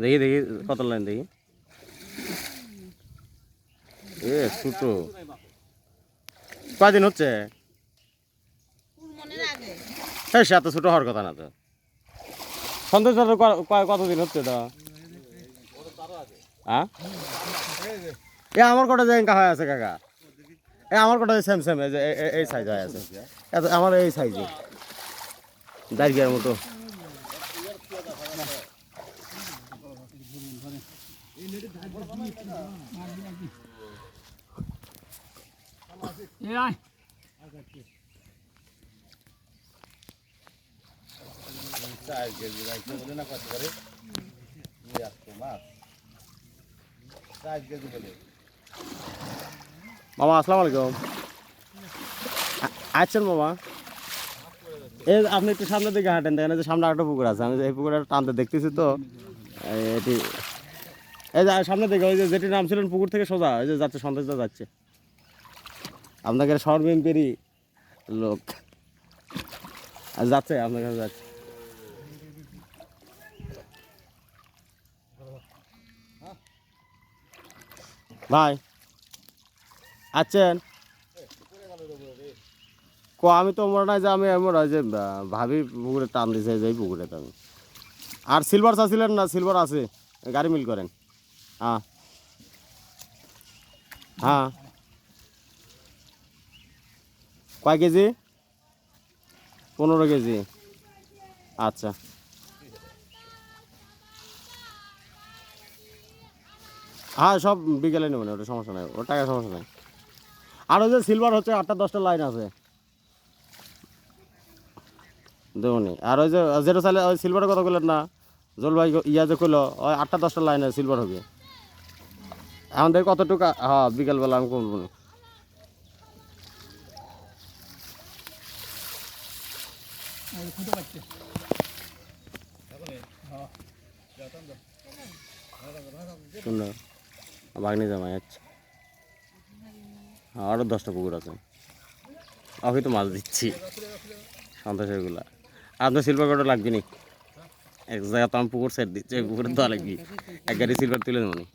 দেখি দেখি কত লাইন দেখি এ ছোট কয়দিন হচ্ছে হ্যাঁ সে এত ছোট হওয়ার কথা না তো সন্তোষ কতদিন হচ্ছে এটা হ্যাঁ এ আমার কটা জায়গা হয়ে আছে কাকা এ আমার কটা সেম সেম এই যে এই সাইজ হয়ে আছে আমার এই সাইজে দাঁড়িয়ার মতো মামা আসসালামু আলাইকুম আছেন মামা এই আপনি একটু সামনের দিকে হাঁটেন দেখেন যে সামনে একটা পুকুর আছে আমি এই পুকুরে টানতে দেখতেছি তো এটি এই যে সামনের দিকে ওই যে যেটি নাম ছিলেন পুকুর থেকে সোজা ওই যে যাচ্ছে সন্দেশদা যাচ্ছে আপনাকে সর্বএমপেরই লোক যাচ্ছে আপনার কাছে যাচ্ছে ভাই আছেন আমি তো মনে হয় যে আমি এমন হয় যে ভাবি পুকুরে টান দিছে যে পুকুরে তো আমি আর সিলভার চাচ্ছিলেন না সিলভার আছে গাড়ি মিল করেন হ্যাঁ হ্যাঁ কয় কেজি 15 কেজি আচ্ছা হ্যাঁ সব বিকেলে নেবেন ওটা সমস্যা নেই ওর টাকা সমস্যা নেই আর ওই যে সিলভার হচ্ছে 8টা 10টা লাইন আছে দেবনি আর ওই যে যেটা চাইলে ওই সিলভারের কথা বললেন না জলবায়ু ইয়া যে করলো ওই 8টা 10টা লাইন আছে সিলভার হবে আমাদের কতটুকু হ্যাঁ বিকেলবেলা আমি করবো না বাগনি জামাই আচ্ছা আরও 10টা পুকুর আছে ওকে তো মাছ দিচ্ছি সন্তোষেরগুলা আপনার সিলভার কটা লাগবে নি এক জায়গা তো আমি পুকুর সেট দিচ্ছি ওই পুকুরের দেওয়া লাগবি এক গাড়ি সিলভার তুলে দেবো নি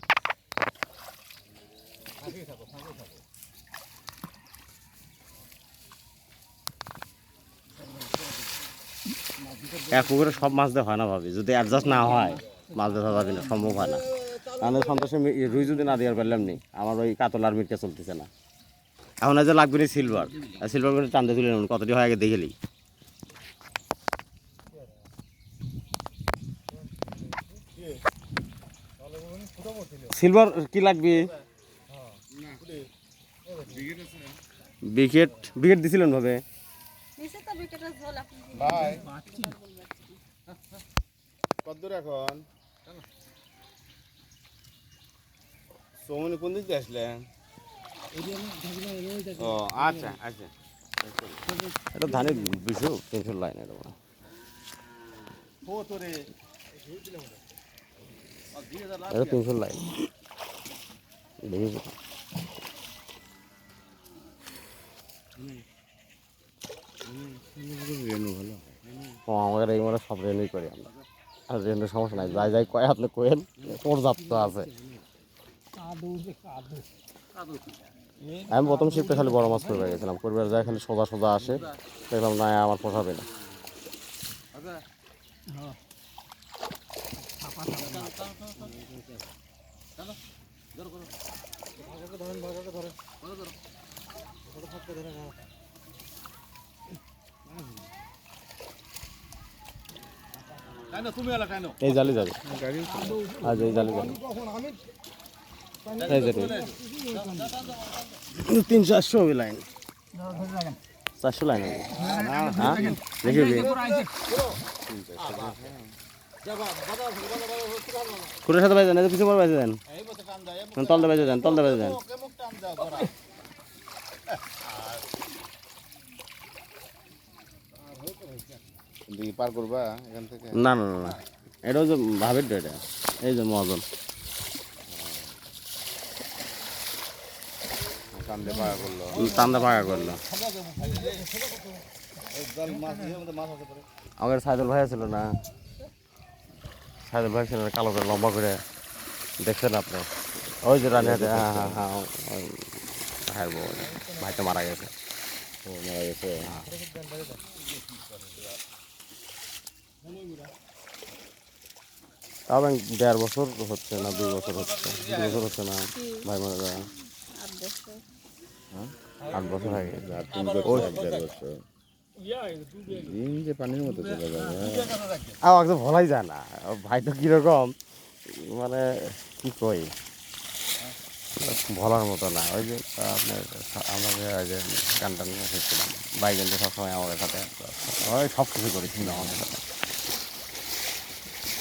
এক পুকুরে সব মাছ দেওয়া হয় না ভাবি যদি অ্যাডজাস্ট না হয় মাছ দেখা যাবে না সম্ভব হয় না তাহলে সন্তোষে রুই যদি না দেওয়ার পারলাম নি আমার ওই কাতলার মিটটা চলতেছে না এখন যে লাগবে না সিলভার সিলভার করে টানতে তুলে নেবেন কতটি হয় আগে দেখেলি সিলভার কি লাগবে বিকেট বিকেট দিছিলেন ভাবে কতদূর এখন সৌমনি কোন দিক দিয়ে আসলেন ও আচ্ছা আচ্ছা এটা ধানের বিষয় 300 লাইন এটা এটা 300 লাইন দেখি রেনু ভালো ও আমাদের এই মানে সব রেনুই করি আমরা আর রেনুর সমস্যা নাই যাই যাই কয় আপনি কোয়েন পর্যাপ্ত আছে আমি প্রথম শিফটে খালি বড় মাছ করবে গেছিলাম করবে যায় খালি সোজা সোজা আসে দেখলাম না আমার পোষাবে না এই জালি যাবে আজ এই জালি যাবে এই যে 300 হবে লাইন 400 লাইন হবে হ্যাঁ দেখি খুঁড়ের সাথে বাজে দেন পিছনে বাজে দেন তলতে বাজে দেন তলতে বাজে দেন পার করবা এখান থেকে না না না না এটা হচ্ছে ভাবের এটা এই যে মহাজন টান্দে পাকা করলো টান্দা পাকা করলো আমাদের সাইদুল ভাই ছিল না সাইদুল ভাই ছিলেন কালো করে লম্বা করে, দেখছেন আপনি? ওই যে রানিহাটে, হ্যাঁ হ্যাঁ হ্যাঁ, ওই ভাইয়ের বউ, ভাইটা মারা গেছে। ও মারা গেছে। তাও 1.5 বছর হচ্ছে না, 2 বছর হচ্ছে, 2 বছর হচ্ছে না ভাই মারা যাওয়া। 8 বছর হয়ে গেছে। আর তুমি করছো 1.5 বছর। দিন যে পানির মতো চলে যাবে। একদম ভোলাই যায় না। ভাই তো কিরকম, মানে কি কই, বলার মতো না। ওই যে আপনার আমাদের ওই যে গান টান এসেছিলাম, ভাই কিন্তু সবসময় আমাদের সাথে ওই সব কিছু করেছিল আমাদের সাথে।